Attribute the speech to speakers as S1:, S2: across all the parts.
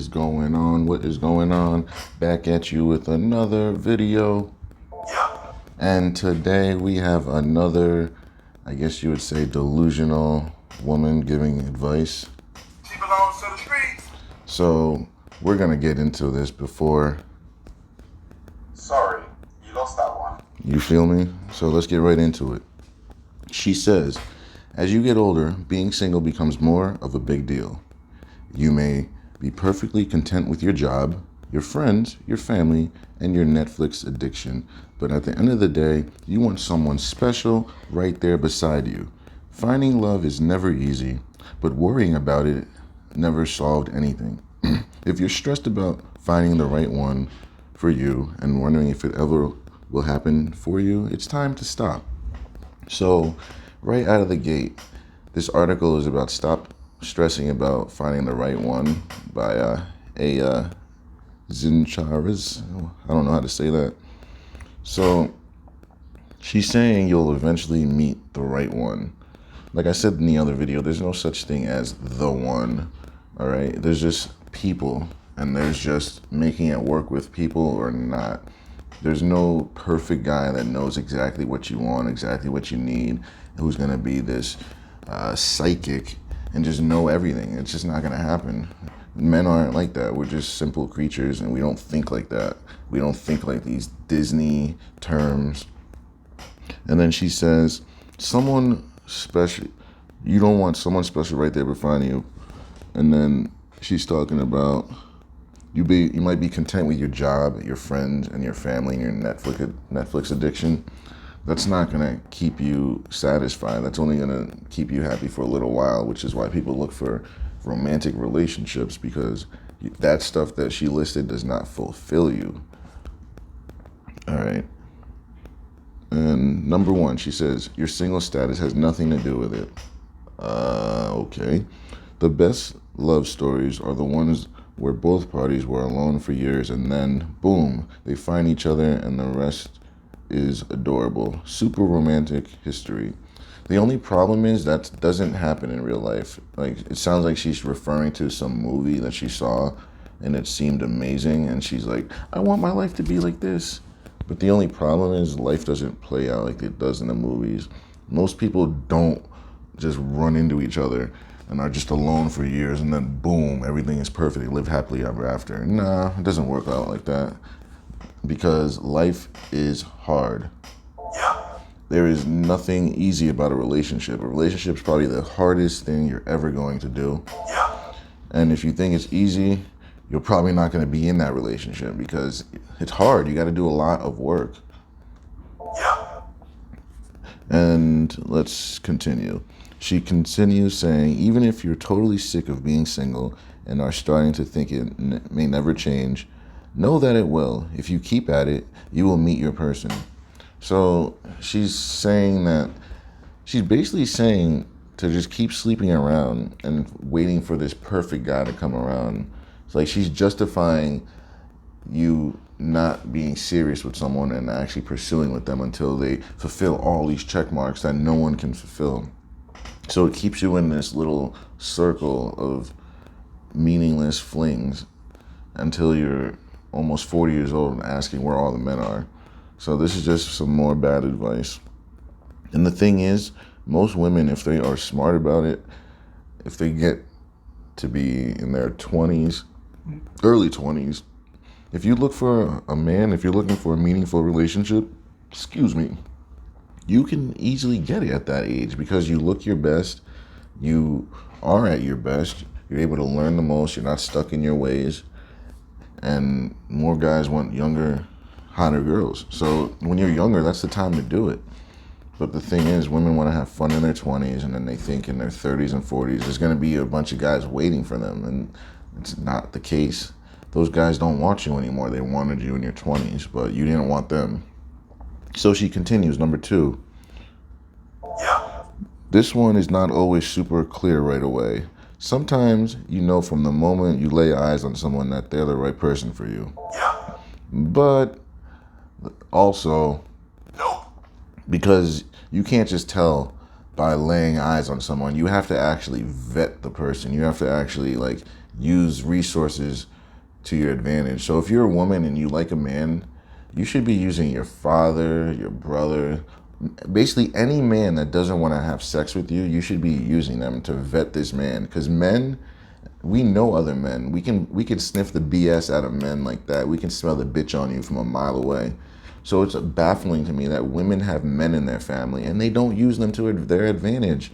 S1: is going on? What is going on? Back at you with another video. And today we have another, I guess you would say, delusional woman giving advice.
S2: She belongs to the streets.
S1: So we're going to get into this before.
S2: Sorry, you lost that one.
S1: You feel me? So let's get right into it. She says, as you get older, being single becomes more of a big deal. You may be perfectly content with your job, your friends, your family, and your Netflix addiction. But at the end of the day, you want someone special right there beside you. Finding love is never easy, but worrying about it never solved anything. If you're stressed about finding the right one for you and wondering if it ever will happen for you, it's time to stop. So, right out of the gate, this article is about Stop Stressing About Finding the Right One by Zincharis. I don't know how to say that. So, she's saying you'll eventually meet the right one. Like I said in the other video, there's no such thing as the one, all right? There's just people, and there's just making it work with people or not. There's no perfect guy that knows exactly what you want, exactly what you need, who's going to be this psychic and just know everything. It's just not going to happen. Men aren't like that. We're just simple creatures, and we don't think like that. We don't think like these Disney terms. And then she says, someone special, you don't want someone special right there beside you. And then she's talking about you might be content with your job, your friends, and your family, and your Netflix addiction. That's not going to keep you satisfied. That's only going to keep you happy for a little while, which is why people look for romantic relationships, because that stuff that she listed does not fulfill you. All right. And number one, she says, your single status has nothing to do with it. Okay. The best love stories are the ones where both parties were alone for years and then, boom, they find each other and the rest is adorable. Super romantic history. The only problem is that doesn't happen in real life. Like, it sounds like she's referring to some movie that she saw and it seemed amazing, and she's like, I want my life to be like this. But the only problem is life doesn't play out like it does in the movies. Most people don't just run into each other and are just alone for years and then boom, everything is perfect. They live happily ever after. Nah, it doesn't work out like that, because life is hard. There is nothing easy about a relationship. A relationship is probably the hardest thing you're ever going to do. And if you think it's easy, you're probably not going to be in that relationship, because it's hard. You got to do a lot of work. And let's continue. She continues saying, even if you're totally sick of being single and are starting to think it may never change, know that it will. If you keep at it, you will meet your person. So she's saying that, she's basically saying to just keep sleeping around and waiting for this perfect guy to come around. It's like she's justifying you not being serious with someone and actually pursuing with them until they fulfill all these check marks that no one can fulfill. So it keeps you in this little circle of meaningless flings until you're almost 40 years old and asking where all the men are. So this is just some more bad advice. And the thing is, most women, if they are smart about it, if they get to be in their 20s, early 20s, if you look for a man, if you're looking for a meaningful relationship, you can easily get it at that age, because you look your best, you are at your best, you're able to learn the most, you're not stuck in your ways, and more guys want younger, hotter girls. So when you're younger, that's the time to do it. But the thing is, women want to have fun in their 20s, and then they think in their 30s and 40s there's going to be a bunch of guys waiting for them, and it's not the case. Those guys don't want you anymore. They wanted you in your 20s, but you didn't want them. So she continues, number two. This one is not always super clear right away. Sometimes you know from the moment you lay eyes on someone that they're the right person for you. But also, because you can't just tell by laying eyes on someone. You have to actually vet the person. You have to actually use resources to your advantage. So if you're a woman and you like a man, you should be using your father, your brother, basically any man that doesn't want to have sex with you, you should be using them to vet this man. Because men, we know other men. We can sniff the BS out of men like that. We can smell the bitch on you from a mile away. So it's baffling to me that women have men in their family and they don't use them to their advantage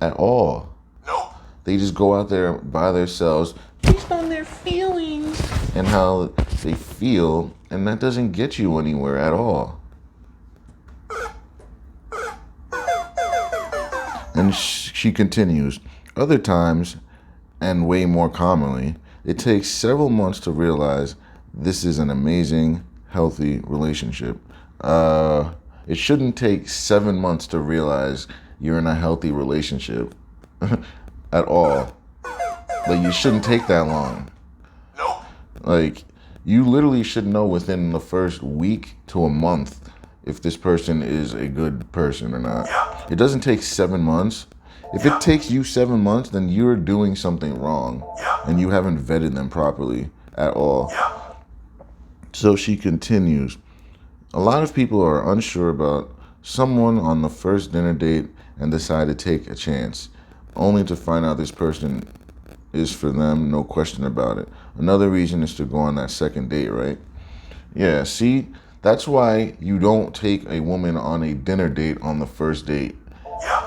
S1: at all.
S2: Nope.
S1: They just go out there by themselves based on their feelings and how they feel, and that doesn't get you anywhere at all. And she continues, other times, and way more commonly, it takes several months to realize this is an amazing, healthy relationship. It shouldn't take 7 months to realize you're in a healthy relationship at all. Like, you shouldn't take that long.
S2: Nope.
S1: Like, you literally should know within the first week to a month if this person is a good person or not.
S2: Yeah.
S1: It doesn't take 7 months. If it takes you 7 months, then you're doing something wrong and you haven't vetted them properly at all.
S2: Yeah.
S1: So she continues, a lot of people are unsure about someone on the first dinner date and decide to take a chance, only to find out this person is for them, no question about it. Another reason is to go on that second date, right? Yeah, see, that's why you don't take a woman on a dinner date on the first date.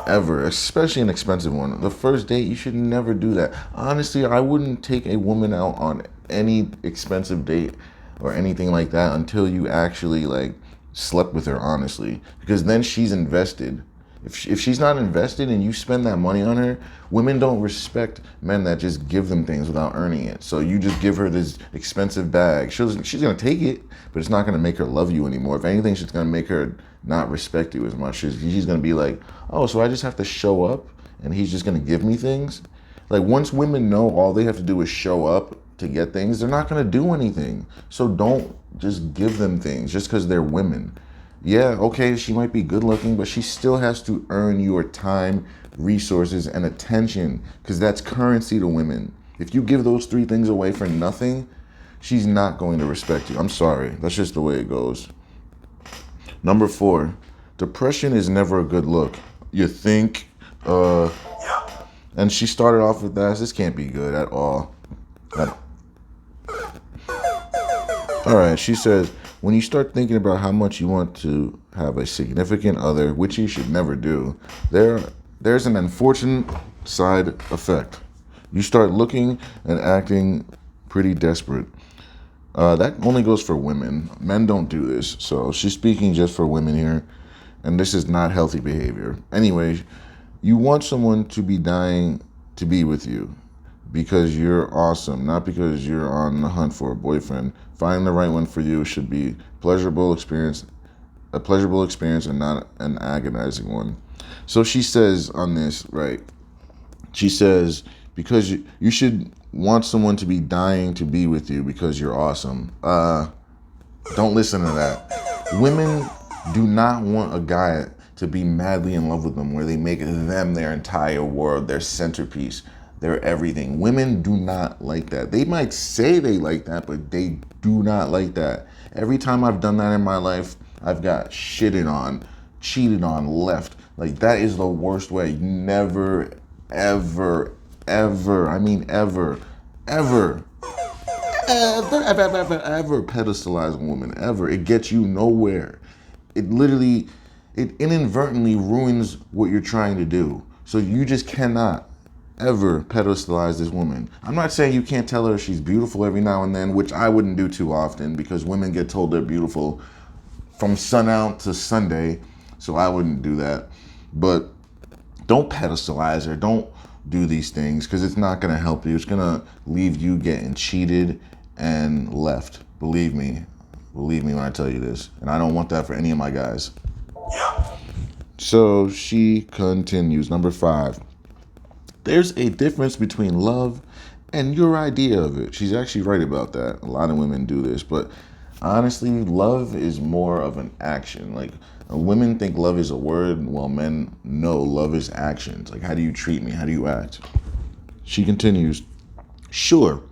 S1: Ever, especially an expensive one. The first date, you should never do that. Honestly, I wouldn't take a woman out on any expensive date or anything like that until you actually like slept with her honestly, because then she's invested. If she's not invested and you spend that money on her, women don't respect men that just give them things without earning it. So you just give her this expensive bag. She's gonna take it, but it's not gonna make her love you anymore. If anything, it's gonna make her not respect you as much. She's gonna be like, oh, so I just have to show up and he's just gonna give me things? Like, once women know all they have to do is show up to get things, they're not gonna do anything. So don't just give them things just because they're women. Yeah, okay, she might be good looking, but she still has to earn your time, resources, and attention, because that's currency to women. If you give those 3 things away for nothing, she's not going to respect you. I'm sorry. That's just the way it goes. Number 4, depression is never a good look. You think, and she started off with that. This can't be good at all. All right, she says, when you start thinking about how much you want to have a significant other, which you should never do, there's an unfortunate side effect. You start looking and acting pretty desperate. That only goes for women. Men don't do this. So she's speaking just for women here. And this is not healthy behavior. Anyway, you want someone to be dying to be with you because you're awesome, not because you're on the hunt for a boyfriend. Finding the right one for you should be a pleasurable experience and not an agonizing one. So she says on this, right? She says, because you should want someone to be dying to be with you because you're awesome. Don't listen to that. Women do not want a guy to be madly in love with them where they make them their entire world, their centerpiece, their everything. Women do not like that. They might say they like that, but they do not like that. Every time I've done that in my life, I've got shitted on, cheated on, left. Like, that is the worst way. Never, ever, ever, I mean ever pedestalize a woman, ever. It gets you nowhere. It inadvertently ruins what you're trying to do. So you just cannot ever pedestalize this woman. I'm not saying you can't tell her she's beautiful every now and then, which I wouldn't do too often because women get told they're beautiful from sun out to Sunday, so I wouldn't do that. But don't pedestalize her. Don't do these things because it's not going to help you. It's going to leave you getting cheated and left. Believe me when I tell you this. And I don't want that for any of my guys. So she continues. Number 5. There's a difference between love and your idea of it. She's actually right about that. A lot of women do this, but honestly, love is more of an action. Like, women think love is a word, while men know love is actions. Like, how do you treat me? How do you act? She continues, Sure,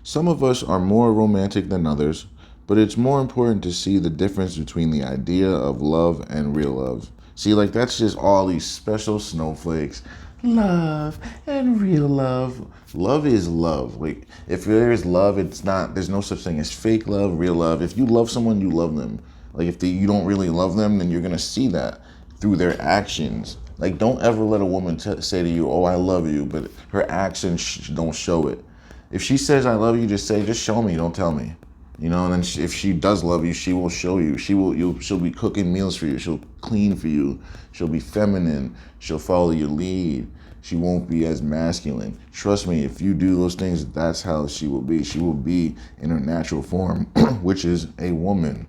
S1: some of us are more romantic than others, but it's more important to see the difference between the idea of love and real love. See, like that's just all these special snowflakes. Love and real love. Love is love. Like if there is love, it's not. There's no such thing as fake love, real love. If you love someone, you love them. Like if you don't really love them, then you're gonna see that through their actions. Like don't ever let a woman say to you, "Oh, I love you," but her actions don't show it. If she says I love you, just show me, don't tell me. You know, and then if she does love you, she will show you. She'll be cooking meals for you. She'll clean for you. She'll be feminine. She'll follow your lead. She won't be as masculine. Trust me, if you do those things, that's how she will be. She will be in her natural form, which is a woman.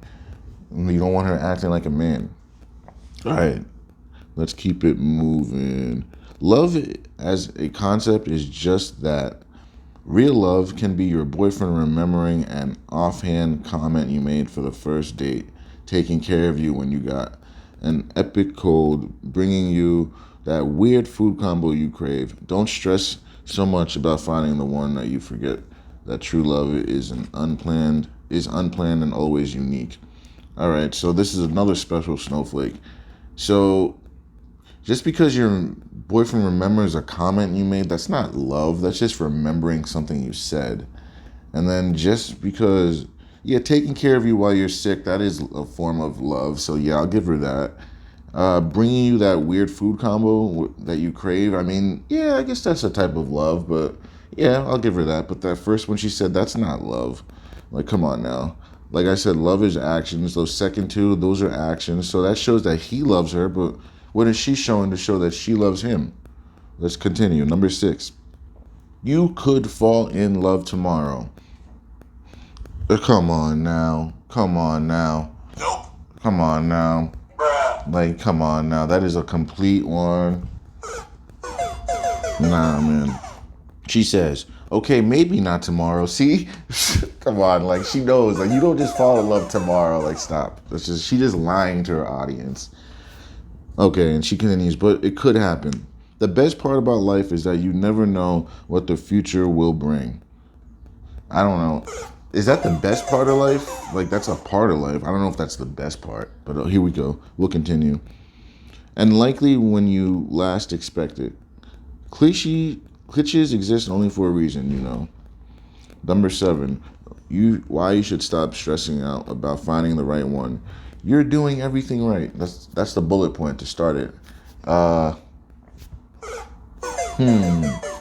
S1: You don't want her acting like a man. All right, let's keep it moving. Love as a concept is just that. Real love can be your boyfriend remembering an offhand comment you made for the first date, taking care of you when you got an epic cold, bringing you that weird food combo you crave. Don't stress so much about finding the one that you forget that true love is unplanned and always unique. All right, so this is another special snowflake. So just because your boyfriend remembers a comment you made, that's not love. That's just remembering something you said. And then just because, yeah, taking care of you while you're sick, that is a form of love. So yeah, I'll give her that. Bringing you that weird food combo that you crave, I mean, yeah, I guess that's a type of love, but yeah, I'll give her that. But that first one she said, that's not love. Like, come on now. Like I said, love is actions. Those second two, those are actions. So that shows that he loves her, but what is she showing to show that she loves him? Let's continue. Number 6. You could fall in love tomorrow. Come on now. Come on now.
S2: Nope.
S1: Come on now.
S2: Bruh.
S1: Like, come on now. That is a complete one. Nah, man. She says, okay, maybe not tomorrow. See? Come on. Like, she knows. Like, you don't just fall in love tomorrow. Like, stop. She just lying to her audience. Okay, and she continues, but it could happen. The best part about life is that you never know what the future will bring. I don't know. Is that the best part of life? Like, that's a part of life. I don't know if that's the best part, but here we go. We'll continue. And likely when you last expect it. Cliches exist only for a reason, you know. Number 7, why you should stop stressing out about finding the right one. You're doing everything right. That's the bullet point to start it.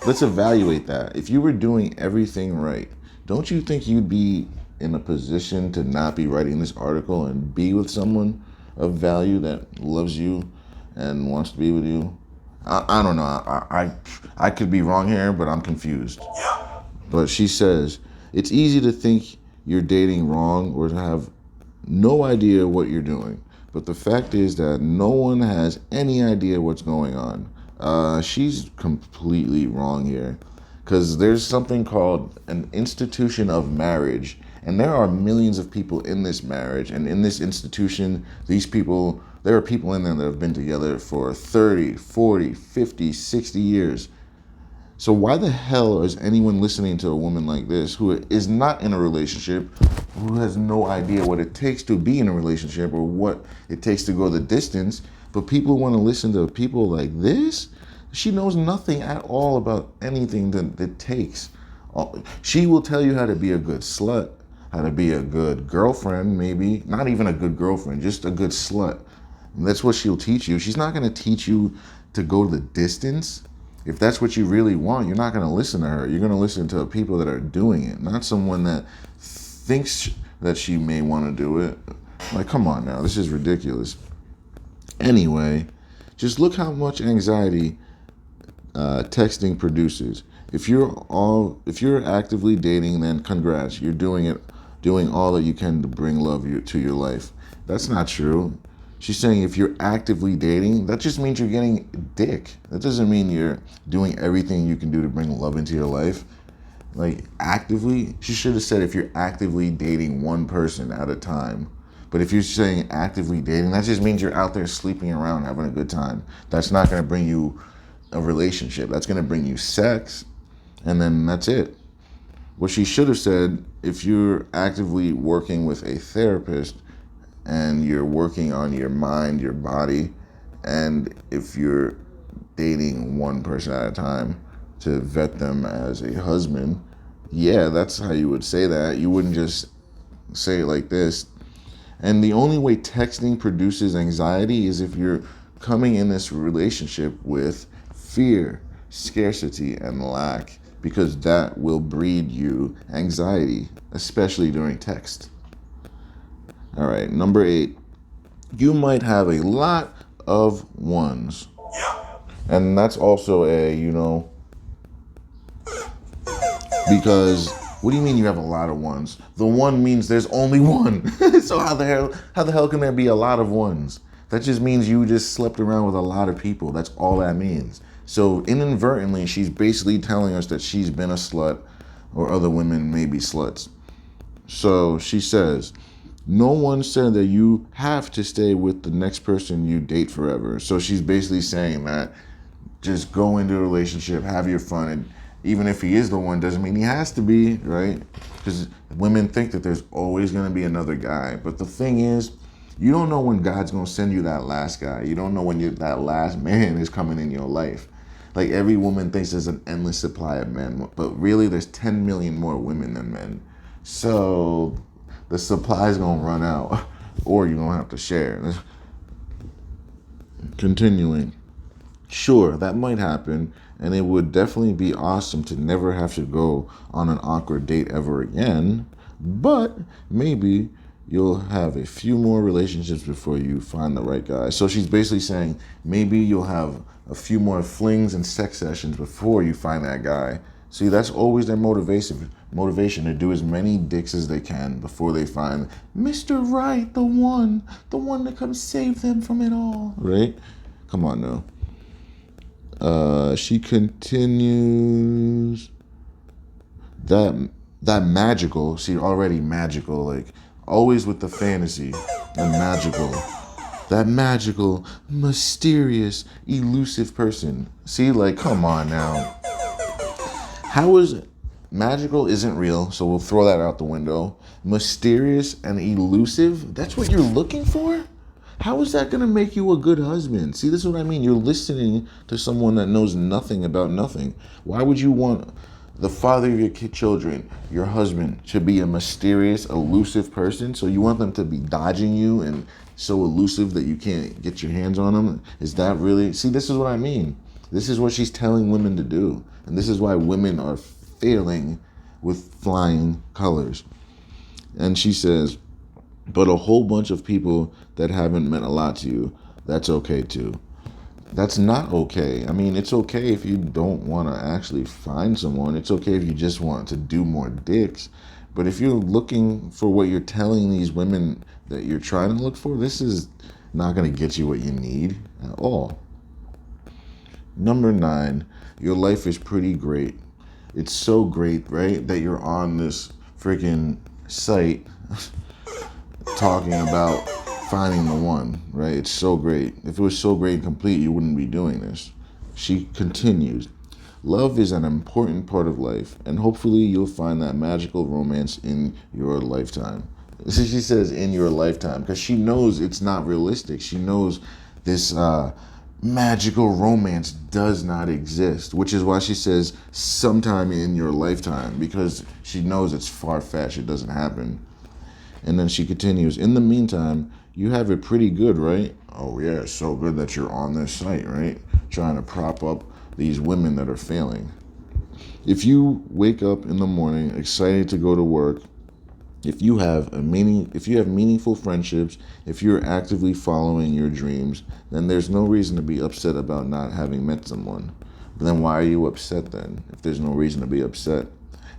S1: Let's evaluate that. If you were doing everything right, don't you think you'd be in a position to not be writing this article and be with someone of value that loves you and wants to be with you? I don't know. I could be wrong here, but I'm confused.
S2: Yeah.
S1: But she says, it's easy to think you're dating wrong or to have no idea what you're doing. But the fact is that no one has any idea what's going on. She's completely wrong here. Because there's something called an institution of marriage. And there are millions of people in this marriage. And in this institution, there are people in there that have been together for 30, 40, 50, 60 years. So why the hell is anyone listening to a woman like this who is not in a relationship, who has no idea what it takes to be in a relationship or what it takes to go the distance, but people want to listen to people like this? She knows nothing at all about anything that it takes. She will tell you how to be a good slut, how to be a good girlfriend, maybe. Not even a good girlfriend, just a good slut. And that's what she'll teach you. She's not going to teach you to go the distance. If that's what you really want, you're not going to listen to her. You're going to listen to people that are doing it, not someone that thinks that she may want to do it. Like, come on now, this is ridiculous. Anyway, just look how much anxiety texting produces. If you're actively dating, then congrats, you're doing all that you can to bring love to your life. That's not true. She's saying if you're actively dating, that just means you're getting dick. That doesn't mean you're doing everything you can do to bring love into your life. Like, actively, she should have said if you're actively dating one person at a time. But if you're saying actively dating, that just means you're out there sleeping around, having a good time. That's not going to bring you a relationship. That's going to bring you sex, and then that's it. What she should have said, if you're actively working with a therapist and you're working on your mind, your body, and if you're dating one person at a time to vet them as a husband, yeah, that's how you would say that. You wouldn't just say it like this. And the only way texting produces anxiety is if you're coming in this relationship with fear, scarcity, and lack, because that will breed you anxiety, especially during text. All right, number 8. You might have a lot of ones. And that's also because what do you mean you have a lot of ones? The one means there's only one. So how the hell can there be a lot of ones? That just means you just slept around with a lot of people. That's all that means. So inadvertently, she's basically telling us that she's been a slut, or other women may be sluts. So she says, no one said that you have to stay with the next person you date forever. So she's basically saying that just go into a relationship, have your fun, and even if he is the one, doesn't mean he has to be, right? Because women think that there's always going to be another guy. But the thing is, you don't know when God's going to send you that last guy. You don't know when that last man is coming in your life. Like, every woman thinks there's an endless supply of men, but really there's 10 million more women than men. So the supply is going to run out, or you're going to have to share. Continuing. Sure, that might happen, and it would definitely be awesome to never have to go on an awkward date ever again, but maybe you'll have a few more relationships before you find the right guy. So she's basically saying maybe you'll have a few more flings and sex sessions before you find that guy. See, that's always their motivation to do as many dicks as they can before they find Mr. Right, the one that comes save them from it all, right? Come on now. She continues that magical, see, already magical, like always with the fantasy and magical, that magical, mysterious, elusive person. See, like, come on now. How is magical isn't real, so we'll throw that out the window. Mysterious and elusive, that's what you're looking for? How is that going to make you a good husband? See, this is what I mean. You're listening to someone that knows nothing about nothing. Why would you want the father of your children, your husband, to be a mysterious, elusive person? So you want them to be dodging you and so elusive that you can't get your hands on them? Is that really? See, this is what I mean. This is what she's telling women to do. And this is why women are failing with flying colors. And she says, but a whole bunch of people that haven't meant a lot to you, that's okay too. That's not okay. I mean, it's okay if you don't want to actually find someone. It's okay if you just want to do more dicks. But if you're looking for what you're telling these women that you're trying to look for, this is not going to get you what you need at all. Number 9, your life is pretty great. It's so great, right, that you're on this freaking site talking about finding the one, right? It's so great. If it was so great and complete, you wouldn't be doing this. She continues, love is an important part of life, and hopefully you'll find that magical romance in your lifetime. So she says in your lifetime, because she knows it's not realistic. She knows this magical romance does not exist, which is why she says sometime in your lifetime, because she knows it's far-fetched, it doesn't happen. And then she continues, in the meantime, you have it pretty good, right? Oh yeah, it's so good that you're on this site, right? Trying to prop up these women that are failing. If you wake up in the morning excited to go to work, if you have meaningful friendships, if you're actively following your dreams, then there's no reason to be upset about not having met someone. But then why are you upset then, if there's no reason to be upset?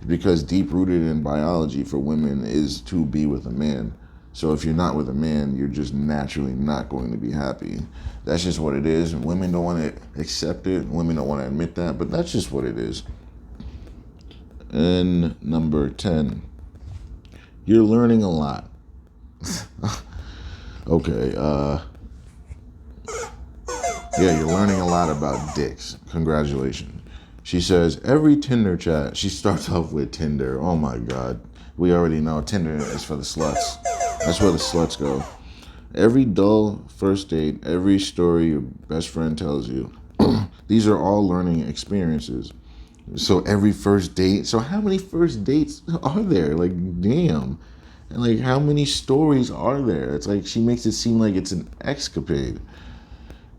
S1: Because deep-rooted in biology for women is to be with a man. So if you're not with a man, you're just naturally not going to be happy. That's just what it is. Women don't want to accept it. Women don't want to admit that, but that's just what it is. And number 10, you're learning a lot. Okay, yeah, you're learning a lot about dicks. Congratulations. She says, every Tinder chat, she starts off with Tinder. Oh my God. We already know Tinder is for the sluts. That's where the sluts go. Every dull first date, every story your best friend tells you. These are all learning experiences. So every first date. So how many first dates are there? Like, damn. And like, how many stories are there? It's like she makes it seem like it's an escapade.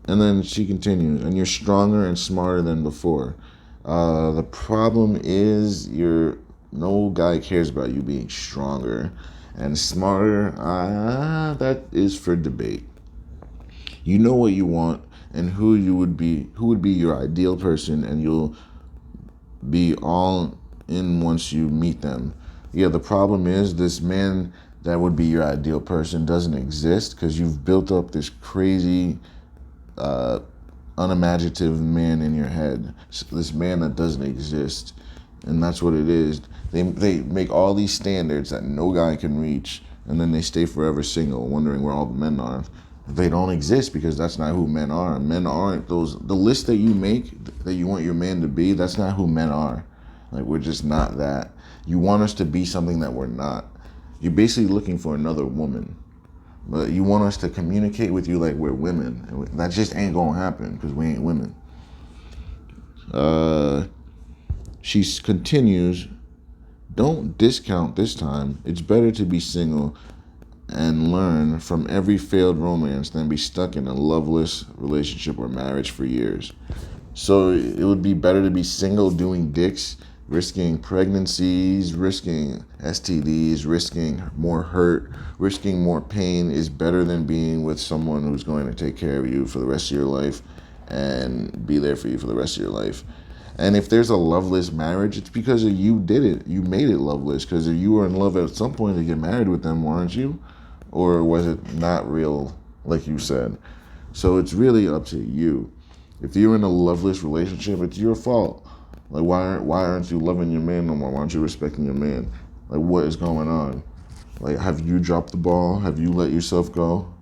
S1: And then she continues, and you're stronger and smarter than before. The problem is no guy cares about you being stronger and smarter. That is for debate. You know what you want and who would be your ideal person, and you'll be all in once you meet them. Yeah, the problem is this man that would be your ideal person doesn't exist because you've built up this crazy unimaginative man in your head, this man that doesn't exist. And that's what it is. They make all these standards that no guy can reach, and then they stay forever single, wondering where all the men are. They don't exist because that's not who men are. Men aren't those. The list that you make that you want your man to be, that's not who men are. Like, we're just not that. You want us to be something that we're not. You're basically looking for another woman. But you want us to communicate with you like we're women. And that just ain't gonna happen because we ain't women. She continues, don't discount this time. It's better to be single and learn from every failed romance than be stuck in a loveless relationship or marriage for years. So it would be better to be single doing dicks, risking pregnancies, risking STDs, risking more hurt, risking more pain is better than being with someone who's going to take care of you for the rest of your life and be there for you for the rest of your life. And if there's a loveless marriage, it's because you did it. You made it loveless because you were in love at some point to get married with them, weren't you? Or was it not real, like you said? So it's really up to you. If you're in a loveless relationship, it's your fault. Like, why aren't you loving your man no more? Why aren't you respecting your man? Like, what is going on? Like, have you dropped the ball? Have you let yourself go?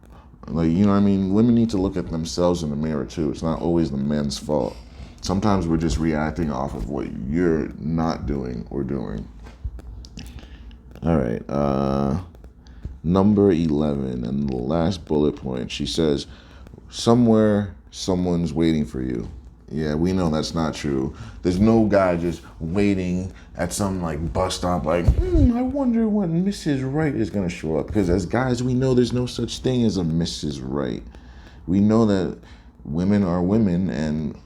S1: Like, you know what I mean? Women need to look at themselves in the mirror, too. It's not always the men's fault. Sometimes we're just reacting off of what you're not doing or doing. All right. Number 11, and the last bullet point. She says, somewhere someone's waiting for you. Yeah, we know that's not true. There's no guy just waiting at some like bus stop like, I wonder when Mrs. Right is going to show up. Because as guys, we know there's no such thing as a Mrs. Right. We know that women are women and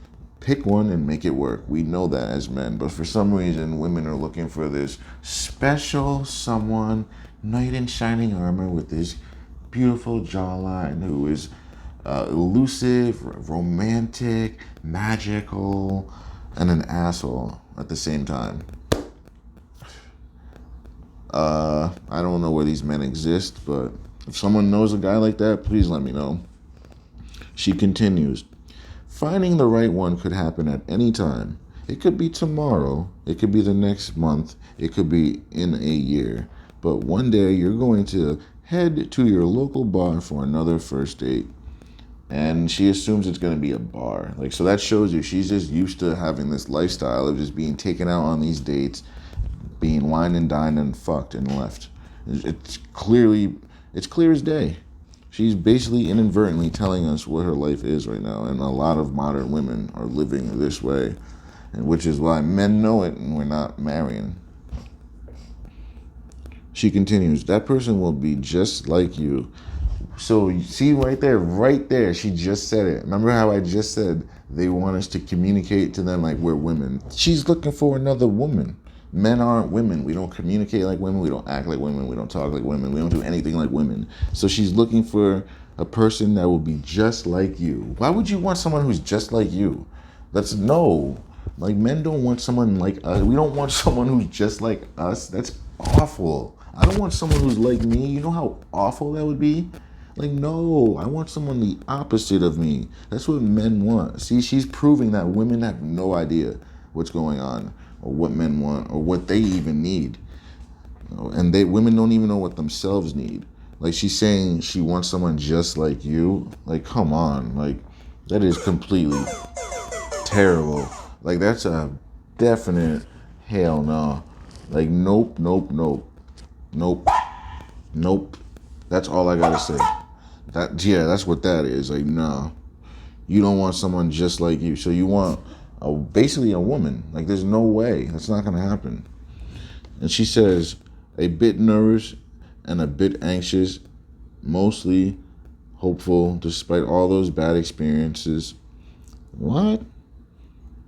S1: pick one and make it work. We know that as men. But for some reason, women are looking for this special someone, knight in shining armor with this beautiful jawline who is elusive, romantic, magical, and an asshole at the same time. I don't know where these men exist, but if someone knows a guy like that, please let me know. She continues, finding the right one could happen at any time. It could be tomorrow, it could be the next month, it could be in a year. But one day you're going to head to your local bar for another first date. And she assumes it's going to be a bar. Like, so that shows you she's just used to having this lifestyle of just being taken out on these dates, being wined and dined and fucked and left. It's clear as day. She's basically inadvertently telling us what her life is right now. And a lot of modern women are living this way, and which is why men know it and we're not marrying. She continues, that person will be just like you. So you see right there, she just said it. Remember how I just said they want us to communicate to them like we're women? She's looking for another woman. Men aren't women. We don't communicate like women. We don't act like women. We don't talk like women. We don't do anything like women. So she's looking for a person that will be just like you. Why would you want someone who's just like you? No. Like, men don't want someone like us. We don't want someone who's just like us. That's awful. I don't want someone who's like me. You know how awful that would be? Like, no, I want someone the opposite of me. That's what men want. See, she's proving that women have no idea what's going on or what men want or what they even need. And women don't even know what themselves need. Like, she's saying she wants someone just like you. Like, come on. Like, that is completely terrible. Like, that's a definite hell no. Like, nope, nope, nope, nope, nope. That's all I gotta say. That's what that is. Like, no, you don't want someone just like you. So you want basically a woman. Like, there's no way. That's not gonna happen. And she says, a bit nervous and a bit anxious, mostly hopeful despite all those bad experiences. What?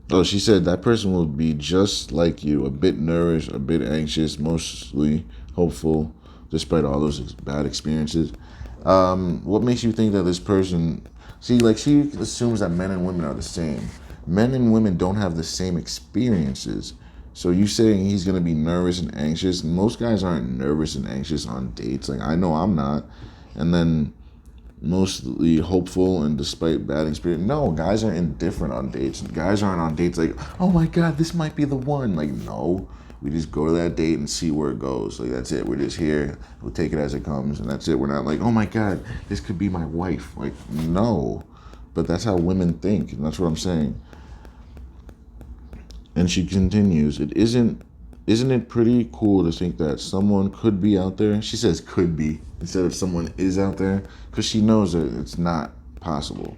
S1: Oh, she said that person will be just like you, a bit nervous, a bit anxious, mostly hopeful despite all those bad experiences. What makes you think that this person, see, like, she assumes that men and women are the same. Men and women don't have the same experiences. So you saying he's gonna be nervous and anxious? Most guys aren't nervous and anxious on dates. Like, I know I'm not. And then mostly hopeful and despite bad experience. No, guys are indifferent on dates. Guys aren't on dates like, oh my god, this might be the one. Like, no. We just go to that date and see where it goes. Like, that's it. We're just here. We'll take it as it comes, and that's it. We're not like, oh my god, this could be my wife. Like, no. But that's how women think, and that's what I'm saying. And she continues, isn't it pretty cool to think that someone could be out there? She says could be instead of someone is out there, because she knows that it's not possible.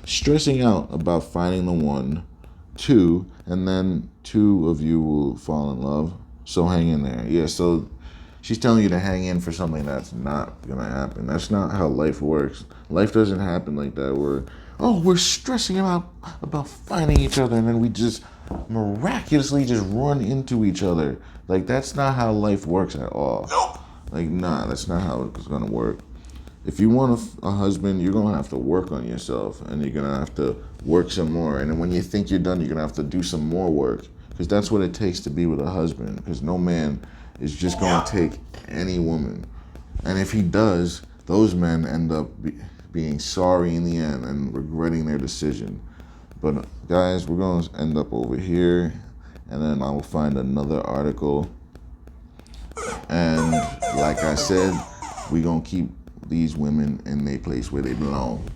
S1: Stressing out about finding the one, two, and then two of you will fall in love. So hang in there. Yeah, so she's telling you to hang in for something that's not gonna happen. That's not how life works. Life doesn't happen like that. We're stressing about finding each other, and then we just miraculously just run into each other. Like, that's not how life works at all.
S2: Nope.
S1: Like, nah, that's not how it's gonna work. If you want a husband, you're gonna have to work on yourself, and you're gonna have to work some more. And then when you think you're done, you're gonna have to do some more work, because that's what it takes to be with a husband. Because no man is just gonna take any woman, and if he does, those men end up being sorry in the end and regretting their decision. But guys, we're gonna end up over here, and then I will find another article. And like I said, we're gonna keep these women in their place where they belong.